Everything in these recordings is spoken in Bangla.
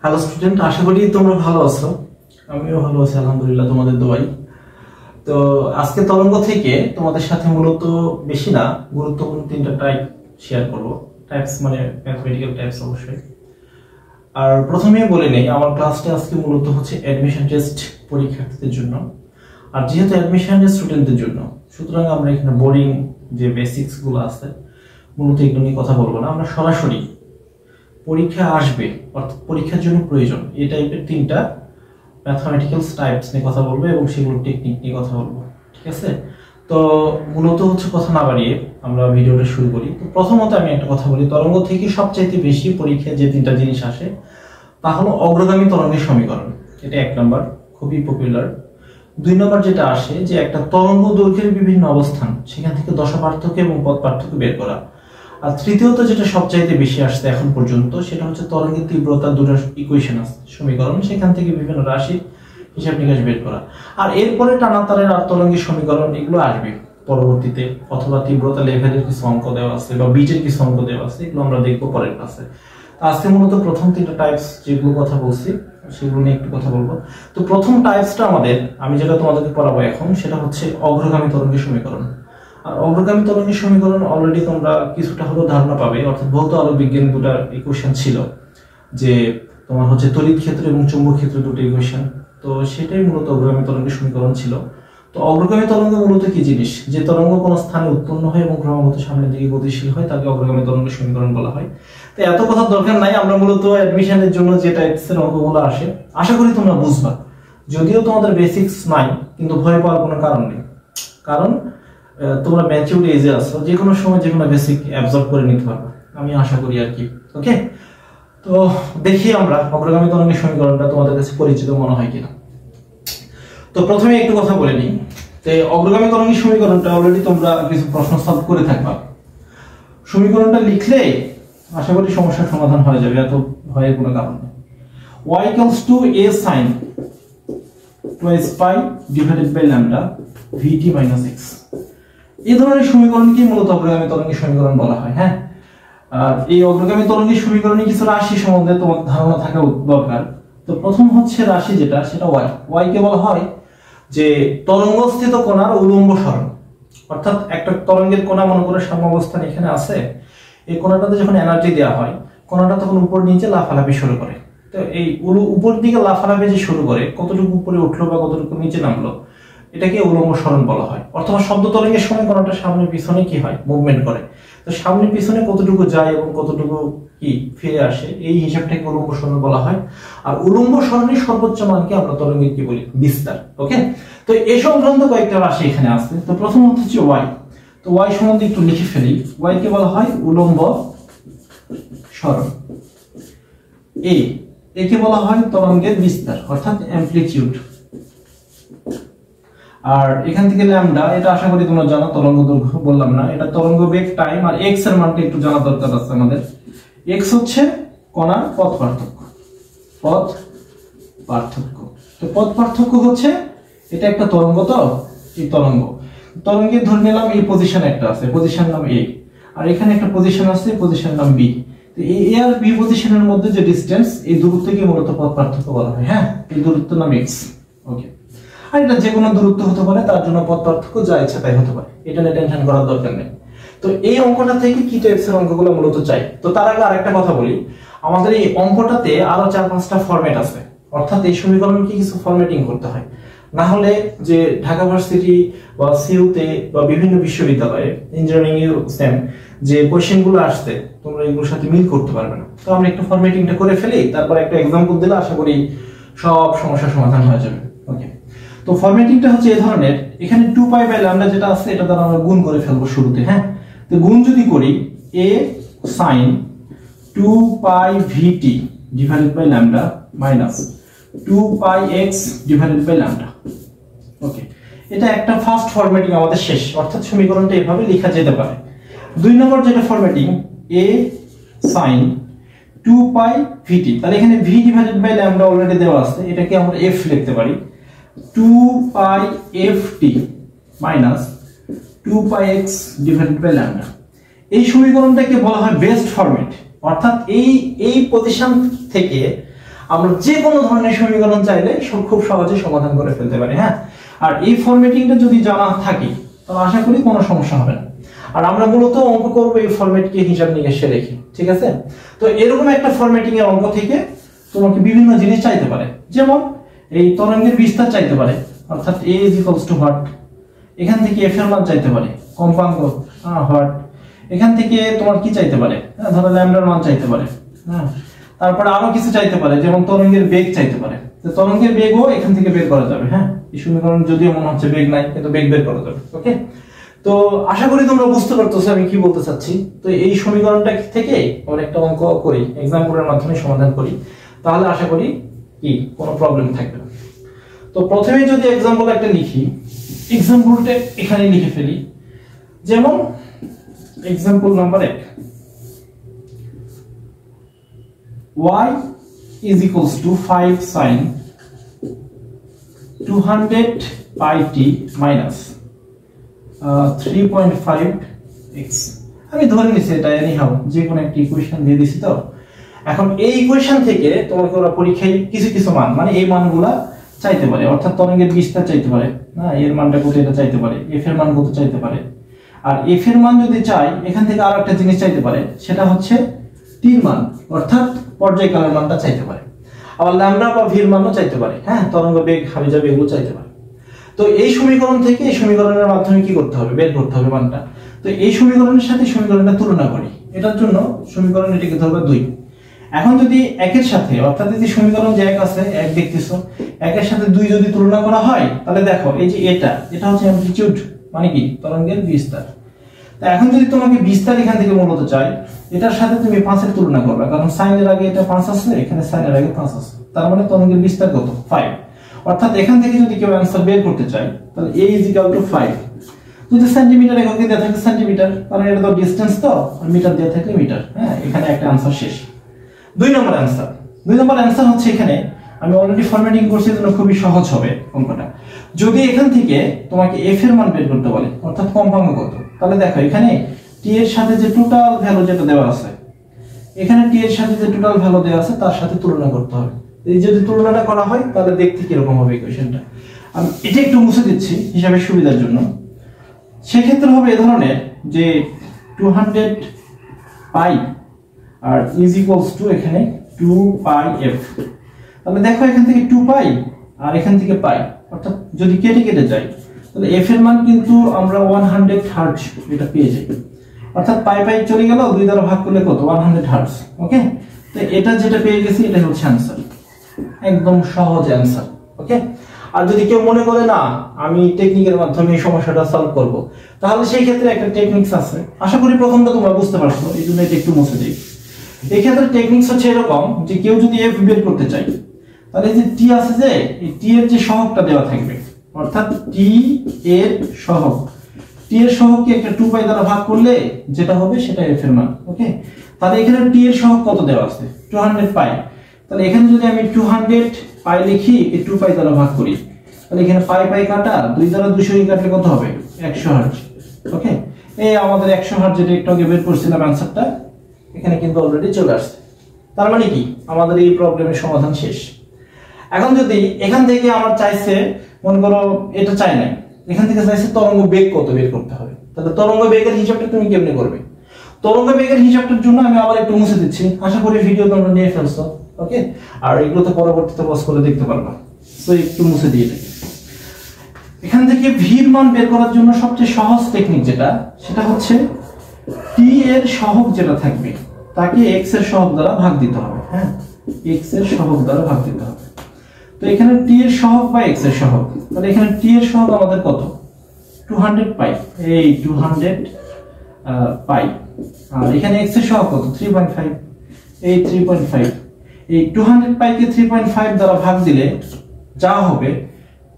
হ্যালো স্টুডেন্ট, আশা করি তোমরা ভালো আছো। আমিও ভালো আছি আলহামদুলিল্লাহ, তোমাদের দোয়াই। তো আজকে তরঙ্গ থেকে তোমাদের সাথে মূলত বেশি না, গুরুত্বপূর্ণ তিনটা টাইপ শেয়ার করব। টাইপস মানে ম্যাথমেটিক্যাল টাইপস অবশ্যই। আর প্রথমেই বলে নেই, আমার ক্লাসটা আজকে মূলত হচ্ছে অ্যাডমিশন টেস্ট পরীক্ষার্থীদের জন্য। আর যেহেতু অ্যাডমিশন স্টুডেন্টদের জন্য, সুতরাং আমরা এখানে বোরিং যে বেসিক্স গুলো আছে মূলত এগুলো নিয়ে কথা বলবো না। আমরা সরাসরি পরীক্ষা আসবে অর্থাৎ পরীক্ষার জন্য প্রয়োজন এই টাইপের তিনটা ম্যাথমেটিক্যাল টাইপস নিয়ে কথা বলবো এবং সেগুলোর টেকনিক নিয়ে কথা বলবো, ঠিক আছে? তো মূলত হচ্ছে কথা না বাড়িয়ে আমরা ভিডিওটা শুরু করি। তো প্রথমত আমি একটা কথা বলি, তরঙ্গ থেকে সবচাইতে বেশি পরীক্ষায় যে তিনটা জিনিস আসে তা হলো অগ্রগামী তরঙ্গের সমীকরণ, এটা এক নম্বর, খুবই পপুলার। দুই নম্বর যেটা আসে যে একটা তরঙ্গ দৈর্ঘ্যের বিভিন্ন অবস্থান, সেখান থেকে দশা পার্থক্য এবং পথ পার্থক্য বের করা। আর তৃতীয়ত যেটা সবচাইতে বেশি আসছে এখন পর্যন্ত, সেটা হচ্ছে তরঙ্গের তীব্রতা দুটো ইকুয়েশন আছে, সমীকরণ, সেখান থেকে বিভিন্ন রাশি হিসাব নিকাশ বের করা। আর এরপরে টানাতারের আর তরঙ্গের সমীকরণ এগুলো আসবে পরবর্তীতে, অথবা তীব্রতা লেভেলের কিছু অঙ্ক দেওয়া আছে বা বিটের কিছু অঙ্ক দেওয়া আছে, এগুলো আমরা দেখবো পরের ক্লাসে। আজকে মূলত প্রথম তিনটা টাইপস যেগুলো কথা বলছি সেগুলো নিয়ে একটু কথা বলবো। তো প্রথম টাইপসটা আমাদের, আমি যেটা তোমাদেরকে পড়াবো এখন, সেটা হচ্ছে অগ্রগামী তরঙ্গের সমীকরণ। আর অগ্রগামী তরঙ্গের সমীকরণ অলরেডি তোমরা কিছুটা হলেও ধারণা পাবে, অর্থাৎ ভৌত আলোক বিজ্ঞান দুটো ইকুয়েশন ছিল, যে তোমার হচ্ছে তড়িৎ ক্ষেত্র এবং চৌম্বক ক্ষেত্র দুটো ইকুয়েশন। তো সেটাই মূলত অগ্রগামী তরঙ্গের সমীকরণ ছিল। তো অগ্রগামী তরঙ্গ মূলত কি জিনিস? যে তরঙ্গ কোনো স্থানে উৎপন্ন হয় এবং ক্রমাগত সামনের দিকে গতিশীল হয় তাকে অগ্রগামী তরঙ্গের সমীকরণ বলা হয়। তো এত কথা দরকার নাই, আমরা মূলত অ্যাডমিশনের জন্য যে টাইপসের অঙ্কগুলো আসে আশা করি তোমরা বুঝবা। যদিও তোমাদের বেসিক্স নাই, কিন্তু ভয় পাওয়ার কোনো কারণ নেই, কারণ তোমরা ম্যাচিউর এজে আছো, যে কোনো সময় যে কোনো বেসিক অ্যাবজর্ব করে নিতে পারবে, আমি আশা করি আর কি। ওকে, তো দেখি আমরা অগ্রগামী তরঙ্গের সমীকরণটা তোমাদের কাছে পরিচিত মনে হয় কিনা। তো প্রথমে একটু কথা বলে নিই, যে অগ্রগামী তরঙ্গের সমীকরণটা অলরেডি তোমরা কিছু প্রশ্ন সলভ করে থাকবা। সমীকরণটা লিখলে আশা করি সমস্যার সমাধান হয়ে যাবে, এত ভয়ের কোনো কারণ নেই। y equals to a sin twice pi divided by lambda vt minus x, এই ধরনের সমীকরণকে মূলত অগ্রগামী তরঙ্গের সমীকরণ বলা হয়। হ্যাঁ, আর এই অগ্রগামী তরঙ্গের সমীকরণে কিছু রাশি সম্বন্ধে তোমার ধারণা থাকা দরকার। তো প্রথম হচ্ছে রাশি যেটা, সেটা y কে বলা হয় যে তরঙ্গস্থিত কণার উলম্ব সরণ। অর্থাৎ একটা তরঙ্গের কণা মনে করে সাম্যাবস্থান এখানে আছে, এই কণাটাতে যখন এনার্জি দেওয়া হয় কণাটা তখন উপর নিচে লাফালাফি শুরু করে। তো এই উপর দিকে লাফালাফি যে শুরু করে, কতটুকু উপরে উঠলো বা কতটুকু নিচে নামলো, এটাকে উলম্ব সরণ বলা হয়। অথবা শব্দ তরঙ্গের সময় কণাটা সামনে পিছনে কি হয়, মুভমেন্ট করে। তো সামনে পিছনে কতটুকু যায় এবং কতটুকু কি ফিরে আসে, এই হিসাবটাকে উলম্ব সরণ বলা হয়। আর উলম্ব সরণের সর্বোচ্চ মানকে আমরা তরঙ্গের কি বলি, বিস্তার। ওকে, তো এই সংক্রান্ত কয়েকটা রাশি এখানে আছে। তো প্রথম হচ্ছে y। তো y সম্বন্ধে একটু লিখে ফেলি। y কে বলা হয় উলম্ব সরণ। একে বলা হয় তরঙ্গের বিস্তার অর্থাৎ অ্যামপ্লিটিউড। আর এখান থেকে ল্যামডা, এটা আশা করি তোমরা জানো, তরঙ্গ দৈর্ঘ্য বললাম না, এটা তরঙ্গ বেগ টাইম। আর x এর মানটা একটু জানা দরকার আছে আমাদের। x হচ্ছে কণার পথ পার্থক্য। তো পথ পার্থক্য হচ্ছে, এটা একটা তরঙ্গ, তো এই তরঙ্গের ধরে নিলাম এই পজিশন একটা আছে, পজিশন নাম a, আর এখানে একটা পজিশন আছে, পজিশন নাম b। তো এই a আর b পজিশনের মধ্যে যে ডিসটেন্স, এই দূরত্বকে মূলত পথ পার্থক্য বলা হয়। হ্যাঁ, এই দূরত্ব নাম x। ওকে, আর এটা যে কোনো দূরত্ব হতে পারে, তার জন্য পথ পার্থক্য যা ইচ্ছা তাই হতে পারে, এটা নিয়ে টেনশন করার দরকার নেই। তো এই অঙ্কটা থেকে কি টাইপসের অঙ্কগুলো মূলত চাই। তো তার আগে আরেকটা কথা বলি, আমাদের এই অঙ্কটাতে আরো 4-5টা ফরম্যাট আছে, অর্থাৎ এই সমীকরণকে কিছু ফরম্যাটিং করতে হয়। না হলে যে ঢাকা ভার্সিটি বা সিইউতে বা বিভিন্ন বিশ্ববিদ্যালয়ে, ইঞ্জিনিয়ারিং এর সেম যে কোশ্চেন গুলো আসছে, তোমরা এগুলোর সাথে মিল করতে পারবে না। তো আমরা একটু ফরম্যাটিংটা করে ফেলি, তারপর একটা এক্সাম্পল দিলে আশা করি সব সমস্যার সমাধান হয়ে যাবে। ওকে, তো ফরম্যাটিংটা হচ্ছে এই ধরনের। এখানে 2π বাই ল্যামডা যেটা আছে, এটা দ্বারা আমরা গুণ করে ফেলবো শুরুতে। হ্যাঁ, তো গুণ যদি করি, a sin 2π vt divided by lambda minus 2π x divided by lambda. Okay, এটা একটা ফার্স্ট ফরম্যাটিং আমাদের শেষ, অর্থাৎ সমীকরণটা এভাবে লেখা যেতে পারে। দুই নম্বর যেটা ফরম্যাটিং, a sin 2π vt, তাহলে এখানে v divided by lambda already দেওয়া আছে, এটাকে আমরা f লিখতে পারি, 2π ft minus 2π x divided by lambda. এই সমীকরণটাকে বলা হয় বেস্ট ফরম্যাট, অর্থাৎ এই পজিশন থেকে আমরা যে কোনো ধরনের সমীকরণ চাইলে খুব সহজে সমাধান করে ফেলতে পারি। হ্যাঁ, আর এই ফরম্যাটিংটা যদি জানা থাকে তাহলে আশা করি কোনো সমস্যা হবে না। আর আমরা মূলত অঙ্ক করব এই ফরম্যাটকে হিসাব নিকেশে রেখে, ঠিক আছে? তো এরকম একটা ফরম্যাটিং এর অঙ্ক থেকে তোমাকে বিভিন্ন জিনিস চাইতে পারে, যেমন এই তরঙ্গের বিস্তার চাইতে পারে, অর্থাৎ a = what, এখান থেকে f এর মান চাইতে পারে, কম্পাঙ্ক what, এখান থেকে তোমার কি চাইতে পারে, ধরো ল্যামডার মান চাইতে পারে। হ্যাঁ, তারপরে আরো কিছু চাইতে পারে, যেমন তরঙ্গের বেগ চাইতে পারে। তো তরঙ্গের বেগও এখান থেকে বের করা যাবে। হ্যাঁ, এই সমীকরণ যদিও মনে হচ্ছে বেগ নাই, কিন্তু বেগ বের করা যাবে। ওকে, তো আশা করি তোমরা বুঝতে পারতেছো আমি কি বলতে চাচ্ছি। তো এই সমীকরণটা থেকে আমরা একটা অঙ্ক করি, এক্সাম্পলের মাধ্যমে সমাধান করি, তাহলে আশা করি কি কোনো প্রবলেম থাকবে না। তো প্রথমে যদি এক্সাম্পল একটা লিখি, এক্সাম্পলটা এখানে লিখে ফেলি। যেমন example number 1, y = 5 sin 200 pi t minus 3.5x। আমি ধরে নিছি এটা এনিহাউ যে কোনো একটা ইকুয়েশন দিয়ে দিছি। তো এখন এই ইকুয়েশন থেকে তোমাকে ওরা পরীক্ষায় কিছু কিছু মান, মানে এই মানগুলা চাইতে পারে, অর্থাৎ তরঙ্গের বিস্তার চাইতে পারে, না এর মানটা কত এটা চাইতে পারে, f এর মান কত চাইতে পারে। আর f এর মান যদি চাই, এখান থেকে আরো একটা জিনিস চাইতে পারে, সেটা হচ্ছে t এর মান, অর্থাৎ পর্যায়কালের মানটা চাইতে পারে। আবার ল্যামডা বা v এর মানও চাইতে পারে। হ্যাঁ, তরঙ্গ বেগ, হাবিজাবি এগুলো চাইতে পারে। তো এই সমীকরণ থেকে এই সমীকরণের মাধ্যমে কি করতে হবে, বের করতে হবে মানটা। তো এই সমীকরণের সাথে সমীকরণটা তুলনা করি। এটার জন্য সমীকরণ এটাকে ধরবে 2। এখন যদি একের সাথে, অর্থাৎ এই যে সমীকরণ যে এক আছে, এক দেখতেছো, একের সাথে 2 যদি তুলনা করা হয়, তাহলে দেখো এই যে এটা হচ্ছে অ্যামপ্লিটিউড, মানে কি তরঙ্গের বিস্তার। তো এখন যদি তোমাকে বিস্তার এখান থেকে মূলত চাই, এটার সাথে তুমি 5 এর তুলনা করবে, কারণ সাইনের আগে এটা 5 আছে, এখানে সাইনের আগে 5 আছে, তার মানে তরঙ্গের বিস্তার কত 5। অর্থাৎ এখান থেকে যদি কেউ অ্যানসার বের করতে চায়, তাহলে a = 5। যদি সেন্টিমিটার এককে দেয়া থাকে সেন্টিমিটার, কারণ এটা তো ডিসটেন্স, তো আর মিটার দেয়া থাকলে মিটার। হ্যাঁ, এখানে একটা অ্যানসার শেষ। 2 নম্বর অ্যানসার হচ্ছে, এখানে আমি অলরেডি ফরম্যাটিং করছি, জন্য খুবই সহজ হবে অঙ্কটা। যদি এখান থেকে তোমাকে f এর মান বের করতে বলে, অর্থাৎ কম্পাঙ্ক কত, তাহলে দেখো এখানে t এর সাথে যে টোটাল ভ্যালু যেটা দেওয়া আছে, এখানে t এর সাথে যে টোটাল ভ্যালু দেওয়া আছে তার সাথে তুলনা করতে হবে। এই যদি তুলনাটা করা হয়, তাহলে দেখতে কি রকম হবে ইকুয়েশনটা। আমি এটা একটু মুছে দিচ্ছি হিসাবের সুবিধার জন্য। সেক্ষেত্রে হবে এই ধরনের যে 200 পাই আর = এখানে 2πf। তাহলে দেখো এখান থেকে 2 পাই আর এখান থেকে পাই, অর্থাৎ যদি কেটে কেটে যায়, তাহলে f এর মান কিন্তু আমরা 100 হার্টজ এটা পেয়ে যাই। অর্থাৎ পাই পাই চলে গেল, 2 দ্বারা ভাগ করলে কত 100 হার্টজ। ওকে, তো এটা যেটা পেয়ে গেছি, এটা হচ্ছে অ্যানসার, একদম সহজ অ্যানসার। ওকে, আর যদি কেউ মনে করে না আমি টেকনিকের মাধ্যমে এই সমস্যাটা সলভ করব, তাহলে সেই ক্ষেত্রে একটা টেকনিক্স আছে। আশা করি প্রথমটা তোমরা বুঝতে পারছো, এই জন্য এটা একটু মুছে দিই। এই ক্ষেত্রে টেকনিক্স হচ্ছে এরকম যে কেউ যদি f বের করতে চায়, তাহলে যে t আছে, যে এই t এর যে সহগটা দেওয়া থাকবে, অর্থাৎ t এর সহগ, t এর সহগকে একটা 2π দ্বারা ভাগ করলে যেটা হবে সেটা f এর মান। ওকে, তাহলে এখানে t এর সহগ কত দেওয়া আছে 200 পাই। তাহলে এখানে যদি আমি 200 পাই লিখি, এই 2π দ্বারা ভাগ করি, তাহলে এখানে পাই পাই কাটা, 2 দ্বারা 200 কাটলে কত হবে 100 হার্টজ। ওকে, এই আমাদের 100 হার্টজ যেটা একটু আগে বের করছিলাম অ্যানসারটা, এখানে কিন্তু অলরেডি চলে আসছে। তার মানে কি আমাদের এই প্রবলেমের সমাধান শেষ। এখন যদি এখান থেকে আমার চাইছে, মনে করো এটা চাই না, এখান থেকে চাইছে তরঙ্গ বেগ কত বের করতে হবে, তাহলে তরঙ্গ বেগের হিসাবটা তুমি কেমনে করবে? তরঙ্গ বেগের হিসাবটার জন্য আমি আবার একটু মুছে দিচ্ছি, আশা করি ভিডিও তোমরা নিয়ে ফেলছো। ওকে, আর এগুলো তো পরবর্তীতে পজ করে দেখতে পারবা, সো একটু মুছে দিয়ে দিই। এখান থেকে v এর মান বের করার জন্য সবচেয়ে সহজ টেকনিক যেটা, সেটা হচ্ছে t এর সহগ যেটা থাকবে তাকে x এর সহগ দ্বারা ভাগ দিতে হবে। হ্যাঁ, x এর সহগ দ্বারা ভাগ দিতে হবে। তো এখানে t এর সহগ বা x এর সহগ, তাহলে এখানে t এর সহগ আমাদের কত 200 পাই, এই 200 পাই, আর এখানে x এর সহগ কত 3.5, এই 3.5, এই 200 পাইকে 3.5 দ্বারা ভাগ দিলে যা হবে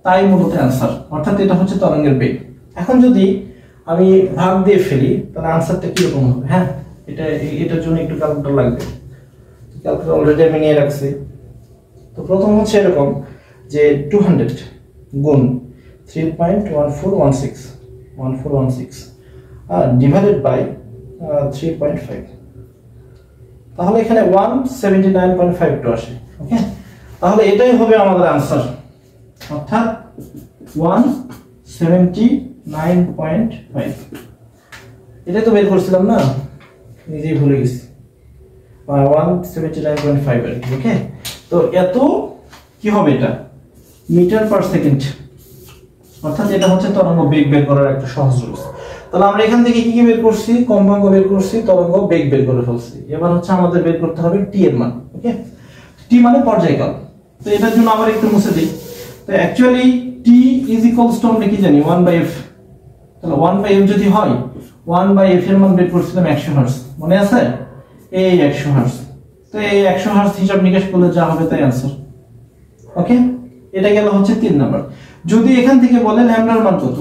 তাই মূলত অ্যানসার, অর্থাৎ এটা হচ্ছে তরঙ্গের বেগ। এখন যদি আমি ভাগ দিয়ে ফেলি, তাহলে আনসারটা কি রকম হবে? হ্যাঁ, এটার জন্য একটু ক্যালকুলেটর লাগবে, ক্যালকুলেটর অলরেডি আমি নিয়ে রাখছি। তো প্রথম হচ্ছে এরকম যে 200 গুণ 3.1416 ডিভাইডেড বাই 3.5, তাহলে এখানে 179.52 আসে। ওকে, তাহলে এটাই হবে আমাদের आंसर, অর্থাৎ 179.5। এটা তো বের করছিলাম না, নিজেই ভুলে গেছি। 179.5 আর কি। ওকে, তো এত কি হবে এটা মিটার পার সেকেন্ড, অর্থাৎ এটা হচ্ছে তরঙ্গ বেগ বের করার একটা সহজ রূপ। তাহলে আমরা এখান থেকে কি কি বের করছি, কম্পাঙ্ক বের করছি, তরঙ্গ বেগ বের করে ফেলছি। এবার হচ্ছে আমাদের বের করতে হবে টি এর মান। ওকে, টি মানে পর্যায়কাল। তো এটার জন্য আবার একটু মুছে দিই। তো actually T is equals two আমরা কি জানি 1/f। তাহলে 1/f যদি হয় 1/f এর মান বের করছিলাম 100 হার্টজ, মনে আছে? এই 100 হার্টজ। তো এই 100 হার্টজ হিসাব নিকাশ করলে যা হবে তাই आंसर। ওকে, এটা গেল হচ্ছে 3 নাম্বার। যদি এখান থেকে বলে ল্যামডার মান কত,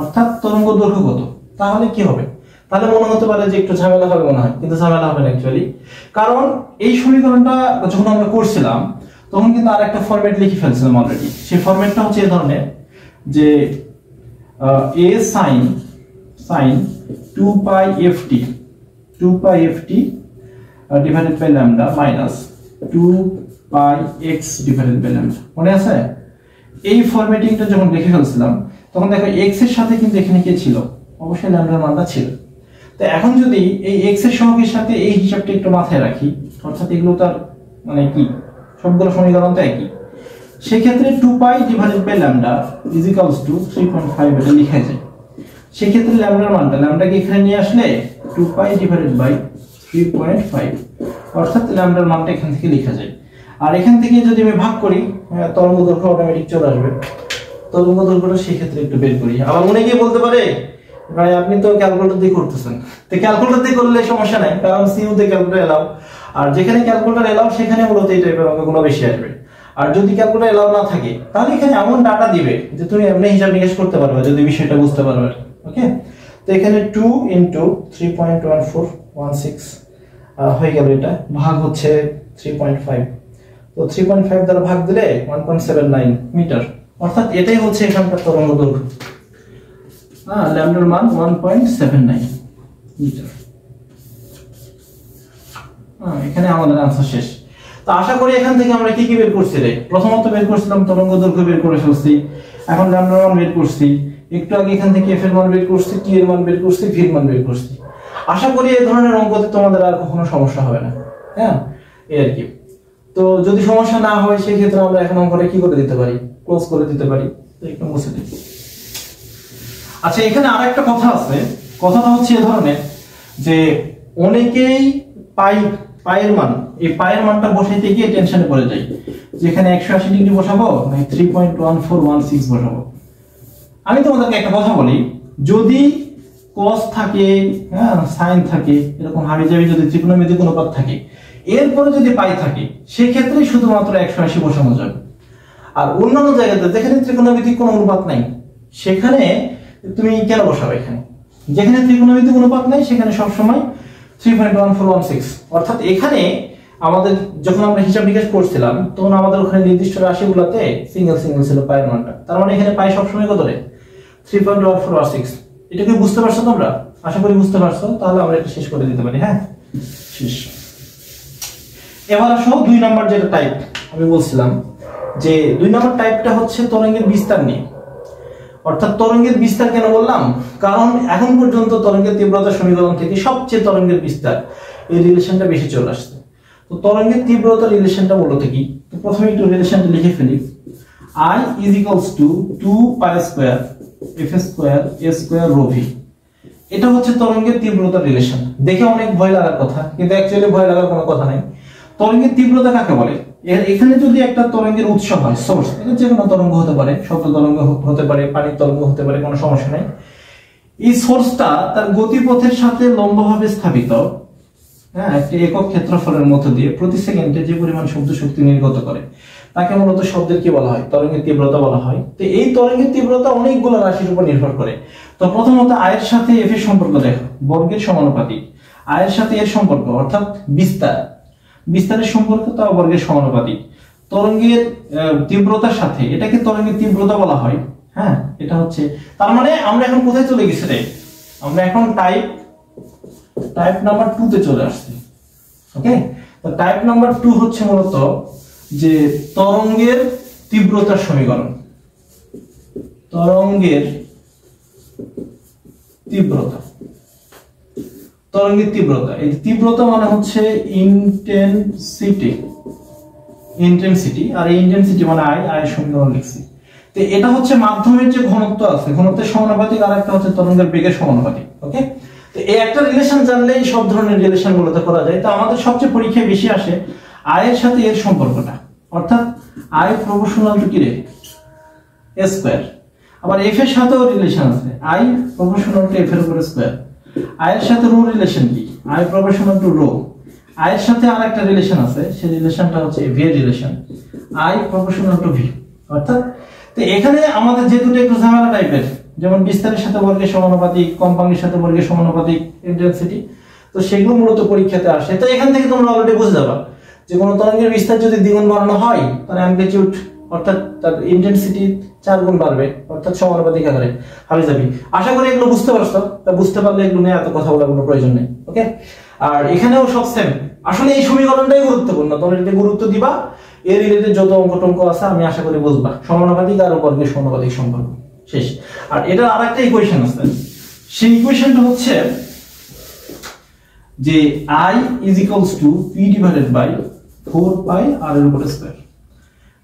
অর্থাৎ তরঙ্গ দৈর্ঘ্য কত, তাহলে কি হবে? তাহলে মনে হতে পারে যে একটু ঝামেলা হবে মনে হয়, কিন্তু ঝামেলা হবে না অ্যাকচুয়ালি। কারণ এই সমীকরণটা যখন আমরা করছিলাম তখন কিন্তু আরেকটা ফরম্যাট লিখে ফেলছিলাম অলরেডি। সেই ফরম্যাটটা হচ্ছে এই ধরনের যে a sin 2π/ft divided by lambda minus 2πx divided by lambda, মনে আছে? এই ফরম্যাটিংটা যখন লিখে ফেলছিলাম তখন দেখো x এর সাথে কিন্তু এখানে কি ছিল, অবশ্যই ল্যামডার মানটা ছিল। তো এখন যদি এই x এর সহগের সাথে এই হিসাবটা একটু মাথায় রাখি, অর্থাৎ এগুলো তার মানে কি সবগুলো সমীকরণ তো একই, সেই ক্ষেত্রে 2π divided by lambda is equals to 3.5 এটা লেখা যায়। সেই ক্ষেত্রে ল্যামডার মানটা ল্যামডাকে এখানে নিয়ে আসলে 2π ডিভাইডেড বাই 3.5, অর্থাৎ ল্যামডার মানটা এখান থেকে লেখা যায়। আর এখান থেকে যদি আমি ভাগ করি তরঙ্গ দৈর্ঘ্য অটোমেটিক চলে আসবে। তরঙ্গ দৈর্ঘ্যটা সেই ক্ষেত্রে একটু বের করি। আবার অনেকেই বলতে পারে ভাই আপনি তো ক্যালকুলেটর দিয়ে করতেছেন। তো ক্যালকুলেটর দিয়ে করলে সমস্যা নাই, কারণ সিইউ তে ক্যালকুলেটর এলাও, আর যেখানে ক্যালকুলেটর এলাও সেখানে মূলত এই টাইপের অঙ্কগুলো বেশি আসবে। আর যদি ক্যালকুলেটর এলাও না থাকে তাহলে এখানে এমন ডাটা দিবে যে তুমি এমনি হিসাব নিকাশ করতে পারবে যদি বিষয়টা বুঝতে পারবে। ওকে, তো এখানে 2 * 3.1416 হয়ে গেল, এটা ভাগ হচ্ছে 3.5। তো 3.5 দ্বারা ভাগ দিলে 1.79 মিটার, অর্থাৎ এটাই হচ্ছে এখানকার তরঙ্গ দৈর্ঘ্য। ল্যামডার মান 1.79 মিটার। এখানে আমাদের आंसर শেষ। তো আশা করি এখান থেকে আমরা কি কি বের করছি রে? প্রথমত বের করছিলাম তরঙ্গ দৈর্ঘ্য বের করে ফেলছি, এখন ল্যামডার মান বের করছি, একটু আগে এখান থেকে f এর মান বের করছি, t এর মান বের করছি, v এর মান বের করছি। আশা করি এই ধরনের অঙ্কতে তোমাদের আর কখনো সমস্যা হবে না। হ্যাঁ, এই আর কি। তো যদি সমস্যা না হয় সেই ক্ষেত্রে আমরা এখন অঙ্কটা কি করে দিতে পারি, ক্লোজ করে দিতে পারি। তো একটু মুছে দিই। আচ্ছা, এখানে আরেকটা কথা আছে। কথাটা হচ্ছে এই ধরনের যে অনেকেই পায়ের মান, এই পায়ের মানটা বসাইতে গিয়ে টেনশনে পড়ে যায় যে এখানে 180 ডিগ্রি বসাবো নাকি 3.1416 বসাবো। আমি তোমাদেরকে একটা কথা বলি, যদি cos থাকে, হ্যাঁ sin থাকে, এরকম হাবিজাবি যদি ত্রিকোণমিতিক অনুপাত থাকে, এরপরে যদি পাই থাকে সেই ক্ষেত্রে শুধুমাত্র 180 বসানো যাবে। আর অন্যান্য জায়গাতে যেখানে ত্রিকোণমিতিক কোনো অনুপাত নাই সেখানে তুমি কেন বসাবে? এখানে যেখানে ত্রিকোণমিতিক অনুপাত নাই সেখানে সব সময় 3.1416, অর্থাৎ এখানে আমাদের যখন আমরা হিসাব নিকাশ করছিলাম তখন আমাদের ওখানে নির্দিষ্ট রাশিগুলোতে সিঙ্গেল ছিল পায়ের মানটা, তার মানে এখানে পাই সব সময় কত রে? 3.1416। এটা কি বুঝতে পারছো তোমরা? আশা করি বুঝতে পারছো। তাহলে আমরা এটা শেষ করে দিতে পারি। হ্যাঁ, শেষ। এবার আসো 2 নাম্বার যেটা টাইপ আমি বলছিলাম, যে 2 নাম্বার টাইপটা হচ্ছে তরঙ্গের বিস্তার নিয়ে। অর্থাৎ তরঙ্গের বিস্তার কেন বললাম? কারণ এখন পর্যন্ত তরঙ্গের তীব্রতা সমীকরণ থেকে সবচেয়ে তরঙ্গের বিস্তার এই রিলেশনটা বেশি চলে আসছে। তো তরঙ্গের তীব্রতা রিলেশনটা মূলত কি? তো প্রথমে একটু রিলেশনটা লিখে ফেলি। I = 2π² f² ρv। এটা হচ্ছে তরঙ্গের তীব্রতা রিলেশন। দেখে অনেক ভয় লাগার কথা, কিন্তু অ্যাকচুয়ালি ভয় লাগার কোনো কথা নাই। তরঙ্গের তীব্রতা কাকে বলে? এখানে যদি একটা তরঙ্গের উৎস হয়, সোর্স, এটা যে কোনো তরঙ্গ হতে পারে, শব্দ তরঙ্গ হতে পারে, পানির তরঙ্গ হতে পারে, কোনো সমস্যা নাই। এই সোর্সটা তার গতিপথের সাথে লম্বভাবে স্থাপিত, হ্যাঁ, একটি একক ক্ষেত্রফলের মধ্য দিয়ে প্রতি সেকেন্ডে যে পরিমাণ শব্দ শক্তি নির্গত করে তাকে মূলত শব্দের কি বলা হয়? তরঙ্গের তীব্রতা বলা হয়। তো এই তরঙ্গের তীব্রতা অনেকগুলো রাশির উপর নির্ভর করে। তো প্রথমত আয়ের সাথে এফ এর সম্পর্ক দেখো, বর্গের সমানুপাতিক। আয়ের সাথে এর সম্পর্ক অর্থাৎ বিস্তারের সম্পর্ক তাও বর্গের সমানুপাতিক। তরঙ্গের তীব্রতার সাথে, এটাকে তরঙ্গের তীব্রতা বলা হয়। হ্যাঁ, এটা হচ্ছে, তার মানে আমরা এখন কোথায় চলে গেছি রে? আমরা এখন টাইপ নাম্বার 2 তে চলে আসছি। ওকে, তো টাইপ নাম্বার 2 হচ্ছে মূলত যে তরঙ্গের তীব্রতার সমীকরণ, তরঙ্গের তীব্রতা, তরঙ্গের তীব্রতা, এই তীব্রতা মানে হচ্ছে ইন্টেনসিটি, ইন্টেনসিটি, আর এই ইন্টেনসিটি মানে আই, আয়ের সমীকরণ লিখছি। তো এটা হচ্ছে মাধ্যমের যে ঘনত্ব আছে, ঘনত্বের সমানুপাতিক, আর একটা হচ্ছে তরঙ্গের বেগের সমানুপাতিক। ওকে, তো এই একটা রিলেশন জানলেই সব ধরনের রিলেশন গুলোতে করা যায়। তো আমাদের সবচেয়ে পরীক্ষায় বেশি আসে আয়ের সাথে এর সম্পর্কটা, অর্থাৎ আই প্রপোর্শনাল টু কি রে এ স্কয়ার। আবার এফ এর সাথেও রিলেশন আছে, আই প্রপোর্শনাল টু এফ এর উপর স্কয়ার। আয়ের সাথে রো রিলেশন কি, আই প্রপোর্শনাল টু রো। আয়ের সাথে আর একটা রিলেশন আছে, সেই রিলেশনটা হচ্ছে ভি এর relation, I proportional to V. অর্থাৎ তো এখানে আমাদের যে দুটো একটু ঝামেলা টাইপের, যেমন বিস্তারের সাথে বর্গের সমানুপাতিক, কম্পাঙ্কের সাথে বর্গের সমানুপাতিক, ইন্টেনসিটি, তো সেগুলো মূলত পরীক্ষাতে আসে। তো এখান থেকে তোমরা অলরেডি বুঝে যাবা যে কোনো তরঙ্গের বিস্তার যদি দ্বিগুণ বাড়ানো হয় তাহলে অ্যামপ্লিটিউড অর্থাৎ তার ইন্টেনসিটি 4 গুণ বাড়বে, অর্থাৎ সমানুপাতিক আকারে হারিয়ে যাবে। আশা করি এগুলো বুঝতে পারছো। তা বুঝতে পারলে এগুলো নিয়ে এত কথা বলার কোনো প্রয়োজন নেই। ওকে, আর এখানেও সব সেম। আসলে এই সমীকরণটাই গুরুত্বপূর্ণ, তোমরা যদি গুরুত্ব দিবা এর রিলেটেড যত অঙ্ক আছে আমি আশা করি বুঝবা। সমানুপাতিক আর বর্গের সমানুপাতিক সম্পর্ক শেষ। আর এটার আরেকটা ইকুয়েশন আছে, সেই ইকুয়েশনটা হচ্ছে যে I is equals to P divided by 4 pi r এর উপর স্কয়ার।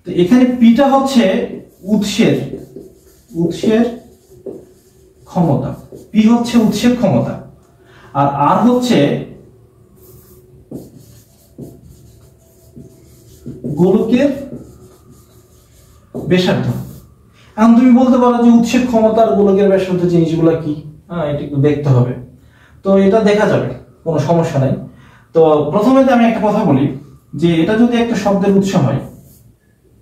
তো এখানে P টা হচ্ছে উৎসের ক্ষমতা, P হচ্ছে উৎসের ক্ষমতা, আর R হচ্ছে গোলকের ব্যাসার্ধ। এখন তুমি বলতে পারো যে উৎসের ক্ষমতা আর গোলকের ব্যাসার্ধ জিনিসগুলো কি, হ্যাঁ এটা একটু দেখতে হবে। তো এটা দেখা যাবে, কোনো সমস্যা নাই। তো প্রথমে আমি একটা কথা বলি যে এটা যদি একটা শব্দের উৎস হয়,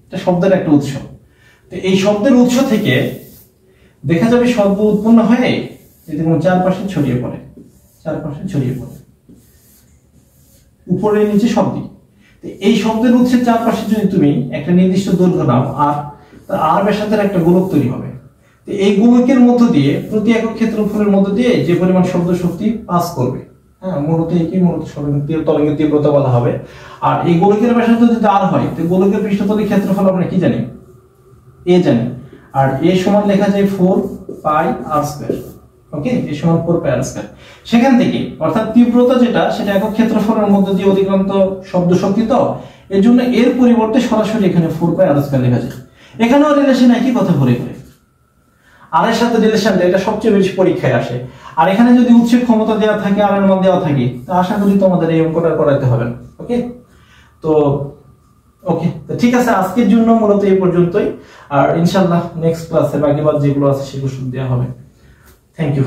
এটা শব্দের একটা উৎস, তো এই শব্দের উৎস থেকে দেখা যাবে শব্দ উৎপন্ন হয়ে যদি কোনো চারপাশে ছড়িয়ে পড়ে, উপরে নিচে সব দিক। এই শব্দের উৎসের চারপাশে যদি তুমি একটা নির্দিষ্ট দৈর্ঘ্য নাও আর ব্যাসার্ধের একটা গোলক তৈরি হবে। তো এই গোলকের মধ্য দিয়ে প্রতি একক ক্ষেত্রফলের মধ্য দিয়ে যে পরিমাণ শব্দ শক্তি পাস করবে, হ্যাঁ মূলত তরঙ্গের তীব্রতা বলা হবে। আর এই গোলকের ব্যাসার্ধ যদি আর হয়, তো গোলকের পৃষ্ঠতলের ক্ষেত্রফল আমরা কি জানি, এ জানি। আর এ সমান লেখা যায় 4 পাই আর স্কয়ার। ওকে, এ সমান 4 পাই আর স্কয়ার। সেখান থেকে অর্থাৎ তীব্রতা যেটা, সেটা একক ক্ষেত্রফলের মধ্যে দিয়ে অতিক্রান্ত শব্দ শক্তি, তো এর জন্য এর পরিবর্তে সরাসরি এখানে 4 পাই আর স্কয়ার লেখা যায়। এখানেও রিলেশন একই কথা ঘুরে ঘুরে, আর এর সাথে রিলেশনটা এটা সবচেয়ে বেশি পরীক্ষায় আসে। আর এখানে যদি উৎসের ক্ষমতা দেওয়া থাকে আর এর মান দেওয়া থাকে, তো আশা করি তোমাদের এই অঙ্কটা করাতে হবে। ওকে, তো ওকে, তো ঠিক আছে, আজকের জন্য মূলত এই পর্যন্তই। আর ইনশাআল্লাহ নেক্সট ক্লাসে বাকি বাদ যেগুলো আছে সেগুলো দেওয়া হবে। Thank you.